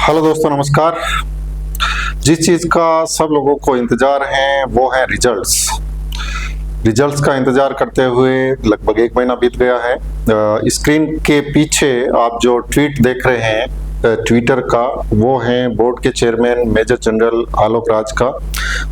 Hello दोस्तों, नमस्कार। जिस चीज का सब लोगों को इंतजार है वो है रिजल्ट्स। रिजल्ट्स का इंतजार करते हुए लगभग 1 महीना बीत गया है। स्क्रीन के पीछे आप जो ट्वीट देख रहे हैं ट्विटर का, वो है बोर्ड के chairman major general Alok Raj का।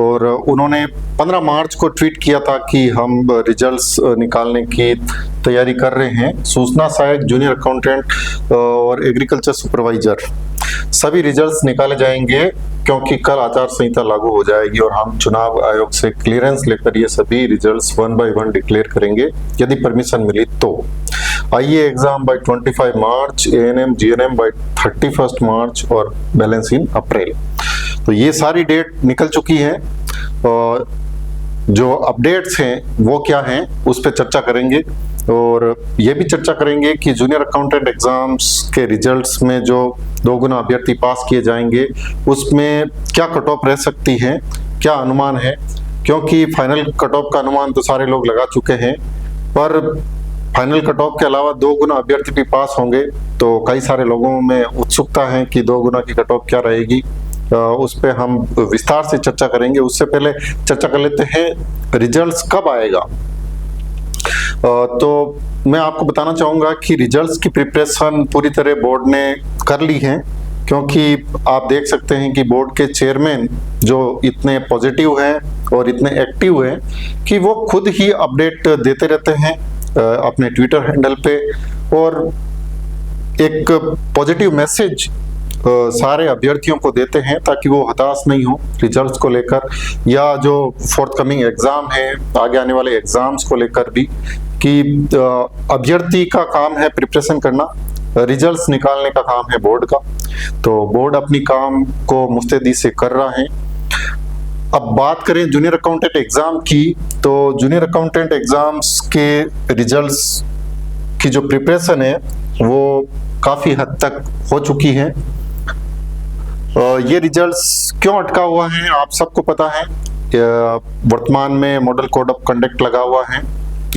और उन्होंने 15 मार्च को ट्वीट किया था कि हम रिजल्ट्स निकालने की तैयारी कर रहे हैं। सूचना सहायक, जूनियर अकाउंटेंट और एग्रीकल्चर सुपरवाइजर सभी रिजल्ट्स निकाले जाएंगे, क्योंकि कल आचार संहिता लागू हो जाएगी और हम चुनाव आयोग से क्लियरेंस लेकर ये सभी रिजल्ट्स 1 by 1 डिक्लेयर करेंगे यदि परमिशन मिली तो। आईए exam by 25 March, ANM GNM bye 31 मार्च और बैलेंस इन अप्रैल। तो ये सारी डेट निकल चुकी है और जो अपडेट्स हैं वो क्या हैं उस पर चर्चा करेंगे। और ये भी चर्चा करेंगे कि जूनियर अकाउंटेंट एग्जाम्स के रिजल्ट्स में जो 2 गुना अभ्यर्थी पास किए जाएंगे उसमें क्या कट ऑफ रह सकती है, क्या अनुमान है। क्योंकि फाइनल कट ऑफ का अनुमान तो सारे लोग लगा चुके हैं, पर फाइनल कट ऑफ के अलावा 2 गुना अभ्यर्थी भी पास होंगे तो कई सारे लोगों में उत्सुकता है कि 2 गुना की कट ऑफ क्या रहेगी। उस पर हम विस्तार से चर्चा करेंगे। उससे पहले चर्चा कर लेते हैं रिजल्ट्स कब आएगा। तो मैं आपको बताना चाहूंगा कि रिजल्ट्स की प्रिपरेशन पूरी तरह बोर्ड ने कर ली है, क्योंकि आप देख सकते हैं कि बोर्ड के चेयरमैन जो इतने पॉजिटिव हैं और इतने एक्टिव हैं कि वो खुद ही अपडेट देते रहते हैं अपने ट्विटर हैंडल पे, और एक पॉजिटिव मैसेज सारे अभ्यर्थियों को देते हैं ताकि वो हताश नहीं हो रिजल्ट्स को लेकर, या जो फोर्थकमिंग एग्जाम है, आगे आने वाले एग्जाम्स को लेकर भी, कि अभ्यर्थी का काम है प्रिपरेशन करना, रिजल्ट्स निकालने का काम है बोर्ड का। तो बोर्ड अपनी काम को मुस्तैदी से कर रहा है। अब बात करें जूनियर अकाउंटेंट एग्जाम की, तो जूनियर अकाउंटेंट एग्जाम्स के रिजल्ट्स की जो प्रिपरेशन है वो काफी हद तक हो चुकी है। ये रिजल्ट्स क्यों अटका हुआ है आप सबको पता है। वर्तमान में मॉडल कोड ऑफ कंडक्ट लगा हुआ है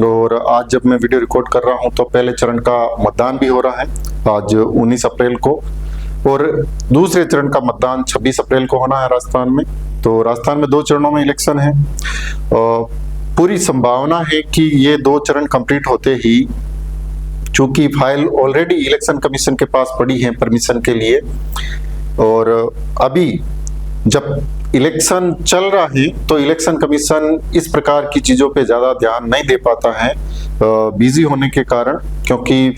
और आज जब मैं वीडियो रिकॉर्ड कर रहा हूं तो पहले चरण का मतदान भी हो रहा है आज 19 अप्रैल को, और दूसरे चरण का मतदान 26 अप्रैल को होना है राजस्थान में। तो राजस्थान में 2 चरणों में इलेक्शन है। पूरी संभावना है कि ये 2 चरण कंप्लीट होते ही, चूंकि फाइल ऑलरेडी इलेक्शन कमीशन के पास पड़ी है परमिशन के लिए, और अभी जब इलेक्शन चल रहा है तो इलेक्शन कमीशन इस प्रकार की चीजों पे ज्यादा ध्यान नहीं दे पाता है बिजी होने के कारण, क्योंकि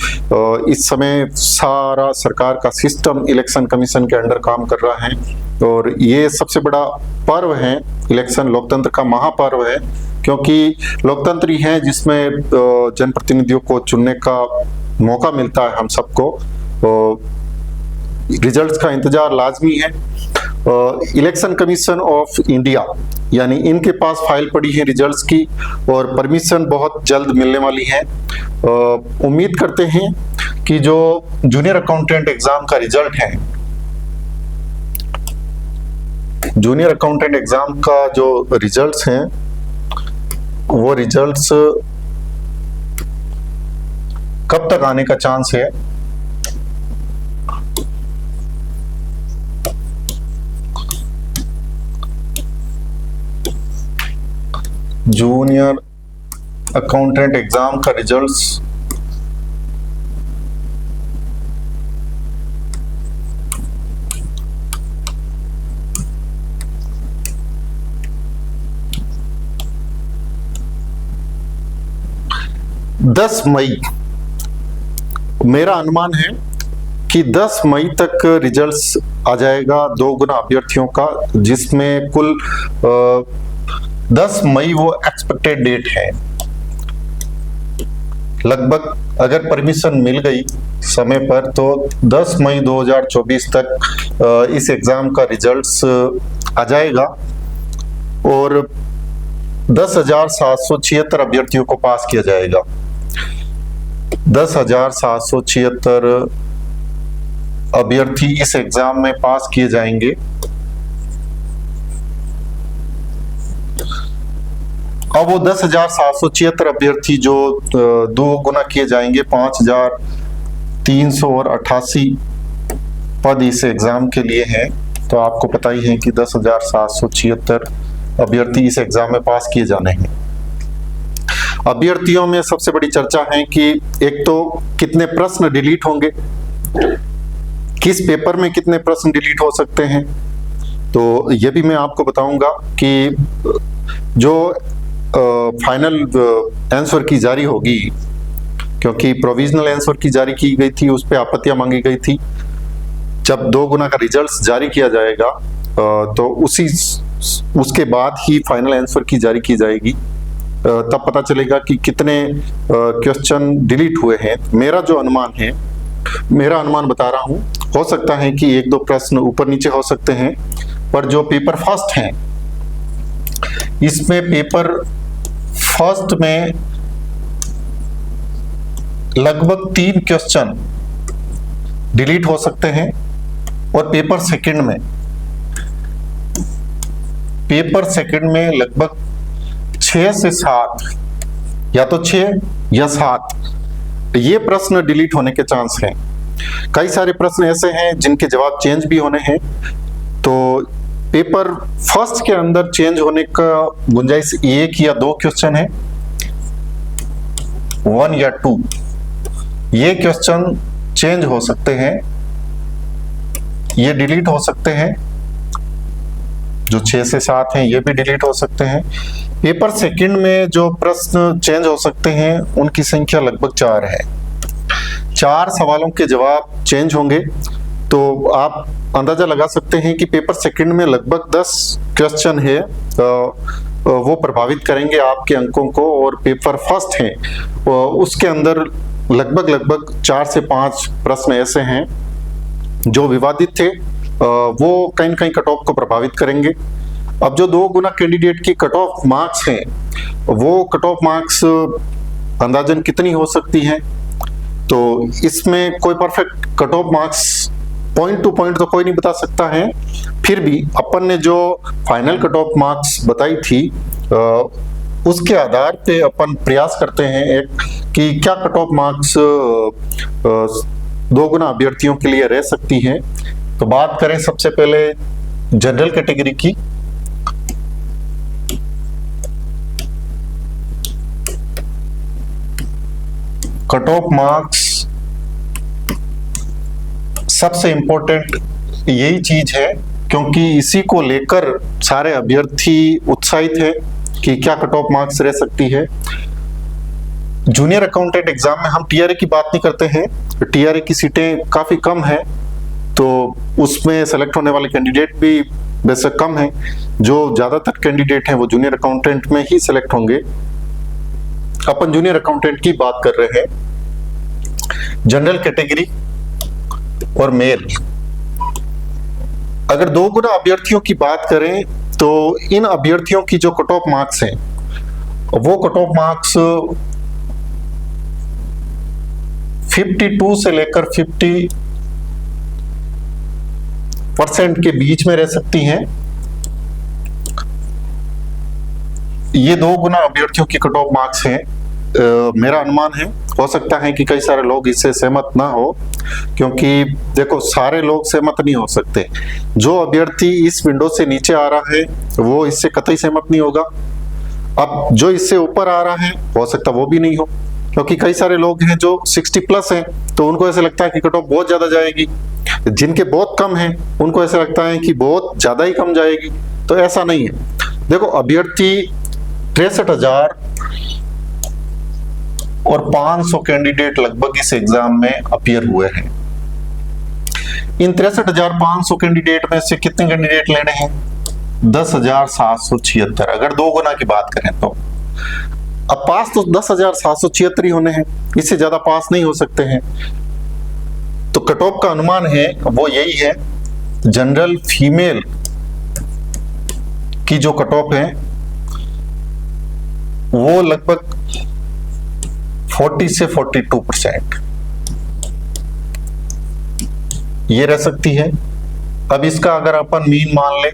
इस समय सारा सरकार का सिस्टम इलेक्शन कमीशन के अंडर काम कर रहा है। और ये सबसे बड़ा पर्व है, इलेक्शन लोकतंत्र का महापर्व है, क्योंकि लोकतंत्र ही है जिसमें जनप्रतिनिधियों को चुनने का मौका मिलता है हम सबको। रिजल्ट्स का इंतजार लाजमी है। इलेक्शन कमीशन ऑफ इंडिया यानी इनके पास फाइल पड़ी है रिजल्ट्स की, और परमिशन बहुत जल्द मिलने वाली है। उम्मीद करते हैं कि जो जूनियर अकाउंटेंट एग्जाम का रिजल्ट है, जूनियर अकाउंटेंट एग्जाम का जो रिजल्ट्स हैं वो रिजल्ट्स कब तक आने का चांस है। जूनियर अकाउंटेंट एग्जाम का रिजल्ट्स दस मई, मेरा अनुमान है कि 10 मई तक रिजल्ट्स आ जाएगा 2 गुना अभ्यर्थियों का, जिसमें कुल 10 मई वो एक्सपेक्टेड डेट है। लगभग अगर परमिशन मिल गई समय पर तो 10 मई 2024 तक इस एग्जाम का रिजल्ट्स आ जाएगा और 10,776 अभ्यर्थियों को पास किया जाएगा। 10,776 अभ्यर्थी इस एग्जाम में पास किए जाएंगे। अब वो 10,776 अभ्यर्थी जो 2 गुना किए जाएंगे 5,388 पद इस एग्जाम के लिए हैं, तो आपको पता ही है कि 10,776 अभ्यर्थी इस एग्जाम में पास किए जाने हैं। अभ्यर्थियों में सबसे बड़ी चर्चा है कि एक तो कितने प्रश्न डिलीट होंगे, किस पेपर में कितने प्रश्न डिलीट हो सकते हैं, तो ये भी मैं आपको बताऊंगा कि जो फाइनल आंसर की जारी होगी, क्योंकि प्रोविजनल आंसर की जारी की गई थी, उस पर आपत्तियां मांगी गई थी। जब 2 गुना का रिजल्ट्स जारी किया जाएगा तो उसके बाद ही फाइनल आंसर की जारी की जाएगी, तब पता चलेगा कि कितने क्वेश्चन डिलीट हुए हैं। मेरा जो अनुमान है, मेरा अनुमान बता रहा हूं, हो सकता है कि 1-2 प्रश्न ऊपर नीचे हो सकते हैं, पर जो पेपर फर्स्ट हैं, इसमें पेपर फर्स्ट में लगभग 3 क्वेश्चन डिलीट हो सकते हैं, और पेपर सेकंड में लगभग 6 से 7, या तो 6 या 7 ये प्रश्न डिलीट होने के चांस हैं। कई सारे प्रश्न ऐसे हैं जिनके जवाब चेंज भी होने हैं, तो पेपर फर्स्ट के अंदर चेंज होने का गुंजाइश 1 या 2 क्वेश्चन है, 1 या 2 ये क्वेश्चन चेंज हो सकते हैं, ये डिलीट हो सकते हैं। जो 6 से 7 हैं ये भी डिलीट हो सकते हैं। पेपर सेकंड में जो प्रश्न चेंज हो सकते हैं उनकी संख्या लगभग 4 है। 4 सवालों के जवाब चेंज होंगे, तो आप अंदाजा लगा सकते हैं कि पेपर सेकंड में लगभग 10 क्वेश्चन है वो प्रभावित करेंगे आपके अंकों को, और पेपर फर्स्ट है उसके अंदर लगभग 4 से 5 प्रश्न ऐसे हैं जो विवादित थे, वो कहीं न कहीं कट ऑफ को प्रभावित करेंगे। अब जो 2 गुना कैंडिडेट की कट ऑफ मार्क्स हैं, वो कट ऑफ मार्क्स अंदाजन कितनी हो सकती हैं, तो इसमें कोई perfect cut off marks point two point तो कोई नहीं बता सकता है। फिर भी अपन ने जो फाइनल कट ऑफ मार्क्स बताई थी उसके आधार पे अपन प्रयास करते हैं एक कि क्या कट ऑफ मार्क्स 2 गुना अभ्यर्थियों के लिए रह सकती हैं। तो बात करें सबसे पहले जनरल कैटेगरी की। कट ऑफ मार्क्स सबसे इंपॉर्टेंट यही चीज है, क्योंकि इसी को लेकर सारे अभ्यर्थी उत्साहित है कि क्या कट ऑफ मार्क्स रह सकती है। जूनियर अकाउंटेंट एग्जाम में हम टीआरए की बात नहीं करते हैं, टीआरए की सीटें काफी कम है, तो उसमें सेलेक्ट होने वाले कैंडिडेट भी वैसे कम है। जो ज्यादातर कैंडिडेट हैं वो जूनियर अकाउंटेंट में ही सेलेक्ट होंगे। अपन जूनियर अकाउंटेंट की बात कर रहे हैं। जनरल कैटेगरी और मेल, अगर 2 गुना अभ्यर्थियों की बात करें तो इन अभ्यर्थियों की जो कट ऑफ मार्क्स हैं वो कट ऑफ मार्क्स 52 से लेकर 50% के बीच में रह सकती हैं। ये 2 गुना अभ्यर्थियों की कट ऑफ मार्क्स हैं। मेरा अनुमान है, हो सकता है कि कई सारे लोग इससे सहमत ना हो, क्योंकि देखो सारे लोग सहमत नहीं हो सकते। जो अभ्यर्थी इस विंडो से नीचे आ रहा है वो इससे कतई सहमत नहीं होगा। अब जो इससे ऊपर आ रहा है हो सकता वो भी नहीं हो, क्योंकि कई सारे लोग हैं जो 60+ हैं, तो उनको ऐसा लगता है कि कट ऑफ बहुत ज्यादा जाएगी। जिनके बहुत कम है उनको ऐसा लगता है कि बहुत ज्यादा ही कम जाएगी, तो ऐसा नहीं है। देखो अभ्यर्थी 63,000 और 500 कैंडिडेट लगभग इस एग्जाम में अपीयर हुए हैं। इन 63,500 कैंडिडेट में से कितने कैंडिडेट लेने हैं? 10,776। अगर 2 गुना की बात करें तो अब पास तो 10,776 ही होने हैं, इससे ज्यादा पास नहीं हो सकते हैं। तो कट ऑफ का अनुमान है वो यही है। जनरल फीमेल की जो कट ऑफ है वो लगभग 40 से 42% ये रह सकती है। अब इसका अगर अपन मीन मान ले,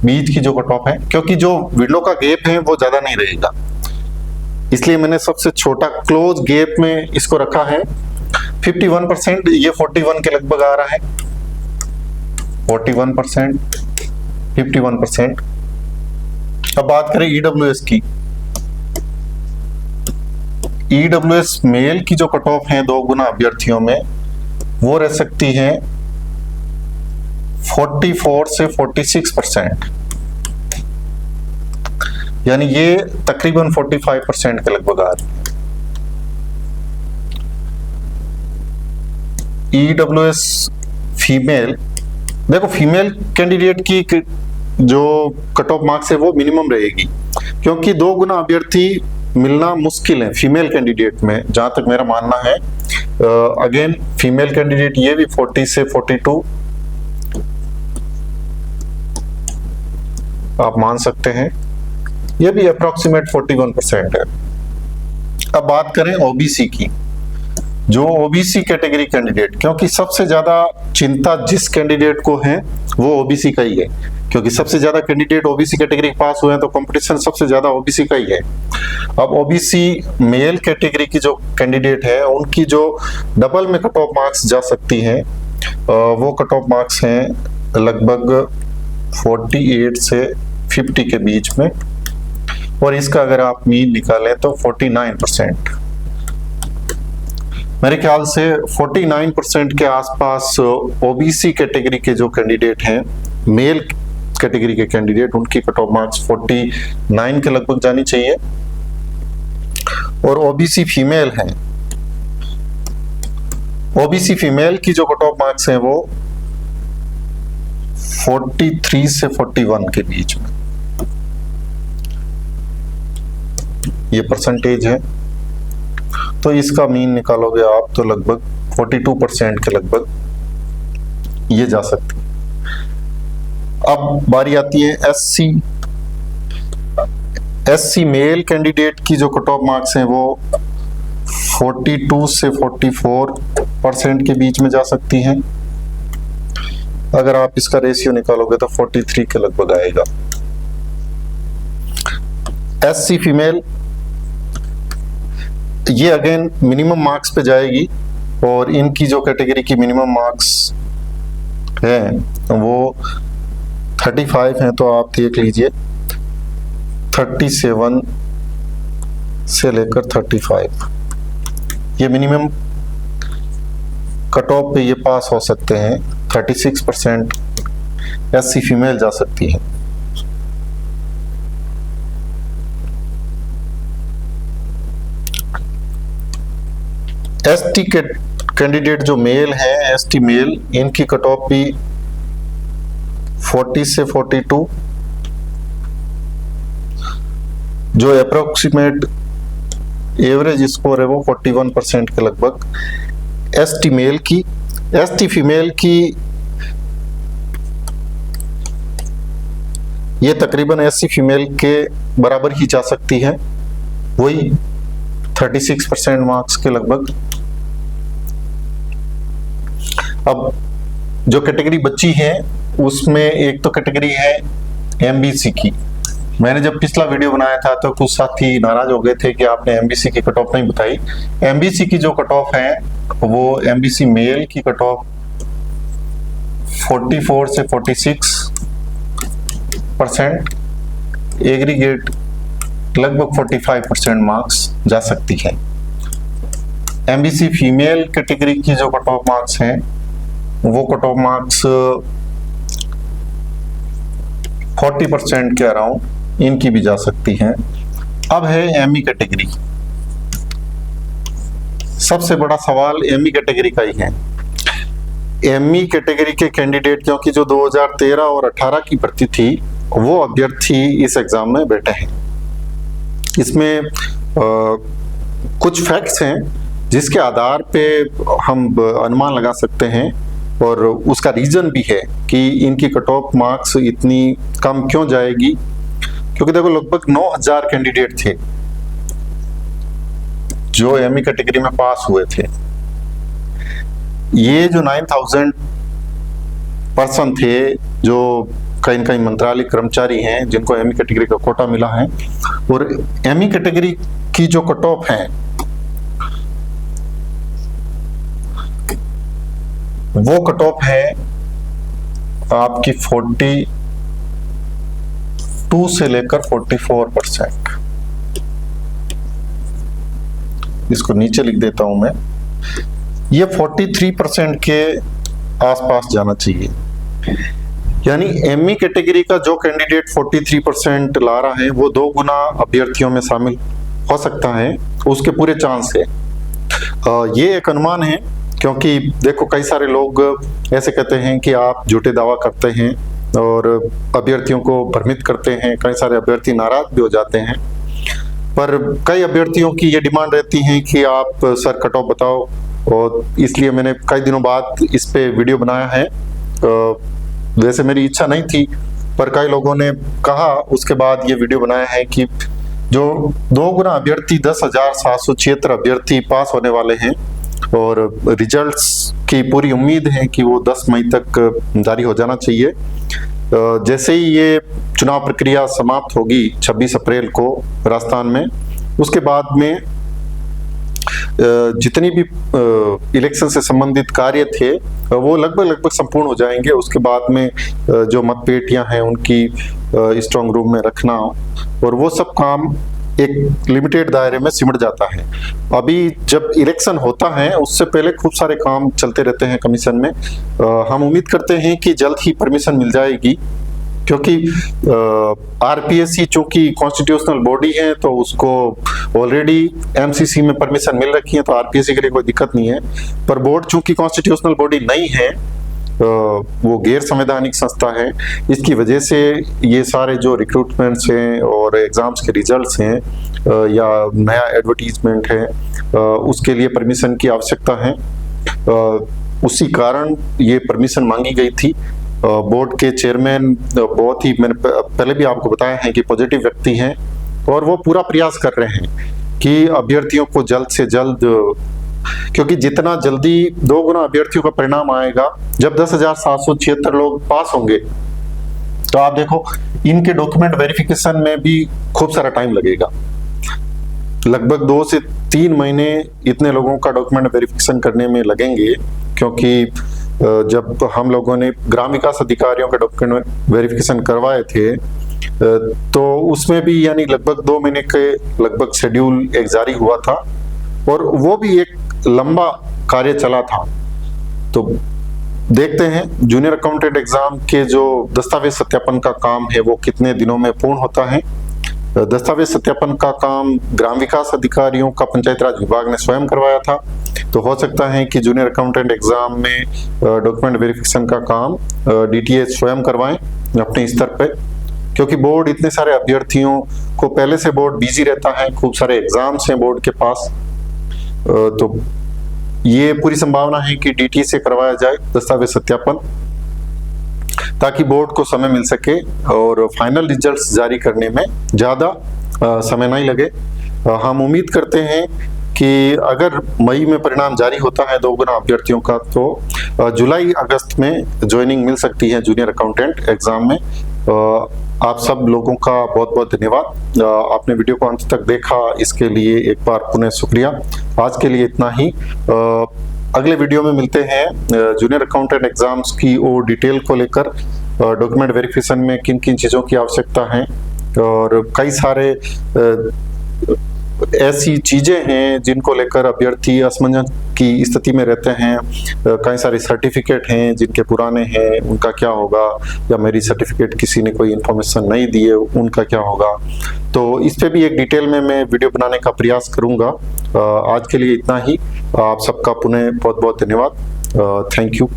बीच की जो कट ऑफ है, क्योंकि जो विंडो का गैप है वो ज्यादा नहीं रहेगा, इसलिए मैंने सबसे छोटा क्लोज गैप में इसको रखा है। 51%, ये 41 के लगभग आ रहा है। 41%, 51%। अब बात करें ईडब्ल्यूएस की। ईडब्ल्यूएस मेल की जो कट ऑफ है 2 गुना अभ्यर्थियों में, वो रह सकती है 44 से 46%, यानी ये तकरीबन 45% के लगभग आ रही है। ईडब्ल्यूएस फीमेल, देखो फीमेल कैंडिडेट की जो कट ऑफ मार्क्स है वो मिनिमम रहेगी, क्योंकि 2 गुना अभ्यर्थी मिलना मुश्किल है फीमेल कैंडिडेट में, जहां तक मेरा मानना है। अगेन फीमेल कैंडिडेट ये भी 40 से 42 आप मान सकते हैं, ये भी अप्रोक्सीमेट 41% है। अब बात करें ओबीसी की। जो ओबीसी कैटेगरी कैंडिडेट, क्योंकि सबसे ज्यादा चिंता जिस कैंडिडेट को है वो ओबीसी का ही है, क्योंकि सबसे ज्यादा कैंडिडेट ओबीसी कैटेगरी पास हुए हैं, तो कंपटीशन सबसे ज्यादा ओबीसी का ही है। अब ओबीसी मेल कैटेगरी की जो कैंडिडेट है उनकी जो डबल में कट ऑफ मार्क्स जा सकती हैं, वो कट ऑफ मार्क्स हैं लगभग 48 से 50 के बीच में, और इसका अगर आप मीन निकालें तो 49%। मेरे ख्याल से 49% के आसपास ओबीसी कैटेगरी के जो कैंडिडेट हैं, मेल कैटेगरी के कैंडिडेट, उनकी कट ऑफ मार्क्स 49 के लगभग जानी चाहिए। और ओबीसी फीमेल हैं, ओबीसी फीमेल की जो कट ऑफ मार्क्स हैं वो 43 से 41 के बीच में ये परसेंटेज है। तो इसका मीन निकालोगे आप तो लगभग 42% के लगभग ये जा सकती है। अब बारी आती है एससी मेल कैंडिडेट की जो कट ऑफ मार्क्स हैं वो 42 से 44% के बीच में जा सकती हैं। अगर आप इसका रेशियो निकालोगे तो 43 के लगभग आएगा। एससी फीमेल ये अगेन मिनिमम मार्क्स पे जाएगी, और इनकी जो कैटेगरी की मिनिमम मार्क्स हैं वो 35 हैं, तो आप देख लीजिए 37 से लेकर 35 ये मिनिमम कट ऑफ पे ये पास हो सकते हैं। 36% एससी फीमेल जा सकती है। एसटी के कैंडिडेट जो मेल है, एसटी मेल, इनकी कट ऑफ भी 40 से 42, जो अप्रोक्सीमेट एवरेज स्कोर है वो 41% के लगभग। एसटी मेल की, एसटी फीमेल की ये तकरीबन एससी फीमेल के बराबर ही जा सकती है, वही 36% मार्क्स के लगभग। अब जो कैटेगरी बची है उसमें एक तो कैटेगरी है एमबीसी की। मैंने जब पिछला वीडियो बनाया था तो कुछ साथी नाराज हो गए थे कि आपने एमबीसी की कट ऑफ नहीं बताई। एमबीसी की जो कट ऑफ है वो एमबीसी मेल की कट ऑफ 44 से 46%, एग्रीगेट लगभग 45% मार्क्स जा सकती है। एमबीसी फीमेल कैटेगरी की जो कट ऑफ मार्क्स हैं वो कट ऑफ मार्क्स 40% के अराउंड इनकी भी जा सकती हैं। अब है एमई कैटेगरी। सबसे बड़ा सवाल एमई कैटेगरी का ही है। एमई कैटेगरी के कैंडिडेट, क्योंकि जो 2013 और 18 की भर्ती थी वो अभ्यर्थी इस एग्जाम में बैठे हैं। इसमें कुछ फैक्ट्स हैं जिसके आधार पे हम अनुमान लगा सकते हैं, और उसका रीजन भी है कि इनकी कट ऑफ मार्क्स इतनी कम क्यों जाएगी। क्योंकि देखो लगभग 9000 कैंडिडेट थे जो एमई कैटेगरी में पास हुए थे। ये जो 9000 पर्सन थे जो कहीं कहीं मंत्रालय कर्मचारी हैं जिनको एमई कैटेगरी का कोटा मिला है, और एमई कैटेगरी की जो कट ऑफ है वो कट ऑफ है आपकी 42 से लेकर 44%। इसको नीचे लिख देता हूं मैं, ये 43% के आसपास जाना चाहिए। यानी एमई कैटेगरी का जो कैंडिडेट 43% ला रहा है वो 2 गुना अभ्यर्थियों में शामिल हो सकता है, उसके पूरे चांस है। ये एक अनुमान है, क्योंकि देखो कई सारे लोग ऐसे कहते हैं कि आप झूठे दावा करते हैं और अभ्यर्थियों को भ्रमित करते हैं, कई सारे अभ्यर्थी नाराज भी हो जाते हैं। पर कई अभ्यर्थियों की ये डिमांड रहती है कि आप सर कट ऑफ बताओ, और इसलिए मैंने कई दिनों बाद इस पे वीडियो बनाया है। वैसे मेरी इच्छा नहीं थी, पर कई लोगों ने कहा, उसके बाद ये वीडियो बनाया है कि जो 2 गुना अभ्यर्थी 10,776 अभ्यर्थी पास होने वाले हैं, और रिजल्ट्स की पूरी उम्मीद है कि वो 10 मई तक जारी हो जाना चाहिए। जैसे ही ये चुनाव प्रक्रिया समाप्त होगी 26 अप्रैल को राजस्थान में, उसके बाद में जितनी भी इलेक्शन से संबंधित कार्य थे वो लगभग संपूर्ण हो जाएंगे। उसके बाद में जो मतपेटियां हैं उनकी स्ट्रांग रूम में रखना, और वो सब काम एक लिमिटेड दायरे में सिमट जाता है। अभी जब इलेक्शन होता है उससे पहले खूब सारे काम चलते रहते हैं कमीशन में। हम उम्मीद करते हैं कि जल्द ही परमिशन मिल जाएगी, क्योंकि आरपीएससी चूंकि कॉन्स्टिट्यूशनल बॉडी है तो उसको ऑलरेडी एमसीसी में परमिशन मिल रखी है, तो आरपीएससी के लिए कोई दिक्कत नहीं है। पर बोर्ड चूंकि कॉन्स्टिट्यूशनल बॉडी नहीं है, वो गैर संवैधानिक संस्था है, इसकी वजह से ये सारे जो रिक्रूटमेंट्स हैं और एग्जाम्स के रिजल्ट्स हैं या नया एडवर्टीजमेंट है, उसके लिए परमिशन की आवश्यकता है। उसी कारण ये परमिशन मांगी गई थी। बोर्ड के चेयरमैन बहुत ही, मैंने पहले भी आपको बताया है कि पॉजिटिव व्यक्ति हैं, और वो पूरा प्रयास कर रहे हैं कि अभ्यर्थियों को जल्द से जल्द, क्योंकि जितना जल्दी 2 गुना अभ्यर्थियों का परिणाम आएगा, जब 10,776 लोग पास होंगे तो आप देखो इनके डॉक्यूमेंट वेरिफिकेशन में भी खूब सारा टाइम लगेगा। लगभग 2 से 3 महीने इतने लोगों का डॉक्यूमेंट वेरिफिकेशन करने में लगेंगे, क्योंकि जब हम लोगों ने ग्राम विकास अधिकारियों के डॉक्यूमेंट वेरिफिकेशन करवाए थे तो उसमें भी यानी लगभग 2 महीने के लगभग शेड्यूल एक जारी हुआ था, और वो भी एक लंबा कार्य चला था। तो देखते हैं जूनियर अकाउंटेंट एग्जाम के जो दस्तावेज सत्यापन का काम है वो कितने दिनों में पूर्ण होता है। दस्तावेज सत्यापन का काम ग्राम विकास अधिकारियों का पंचायत राज विभाग ने स्वयं करवाया था, तो हो सकता है कि जूनियर अकाउंटेंट एग्जाम में डॉक्यूमेंट वेरिफिकेशन का काम डीटीए स्वयं करवाएं अपने स्तर पे, क्योंकि बोर्ड इतने सारे अभ्यर्थियों को, पहले से बोर्ड बिजी रहता है, खूब सारे एग्जाम्स हैं बोर्ड के पास। तो ये पूरी संभावना है कि डीटीए से करवाया जाए दस्तावेज सत्यापन, ताकि बोर्ड को समय मिल सके और फाइनल रिजल्ट्स जारी करने में ज्यादा समय नहीं लगे। हम उम्मीद करते हैं कि अगर मई में परिणाम जारी होता है 2 गुना अभ्यर्थियों का, तो जुलाई अगस्त में ज्वाइनिंग मिल सकती है जूनियर अकाउंटेंट एग्जाम में। आप सब लोगों का बहुत बहुत धन्यवाद। आपने वीडियो को अंत तक देखा, इसके लिए एक बार पुनः शुक्रिया। आज के लिए इतना ही। अगले वीडियो में मिलते हैं जूनियर अकाउंटेंट एग्जाम्स की और डिटेल को लेकर, डॉक्यूमेंट वेरिफिकेशन में किन किन चीज़ों की आवश्यकता है, और कई सारे ऐसी चीजें हैं जिनको लेकर अभ्यर्थी असमंजस की स्थिति में रहते हैं। कई सारे सर्टिफिकेट हैं जिनके पुराने हैं, उनका क्या होगा, या मेरी सर्टिफिकेट किसी ने कोई इन्फॉर्मेशन नहीं दी है, उनका क्या होगा। तो इस पे भी एक डिटेल में मैं वीडियो बनाने का प्रयास करूंगा। आज के लिए इतना ही। आप सबका पुनः बहुत बहुत धन्यवाद। Thank you.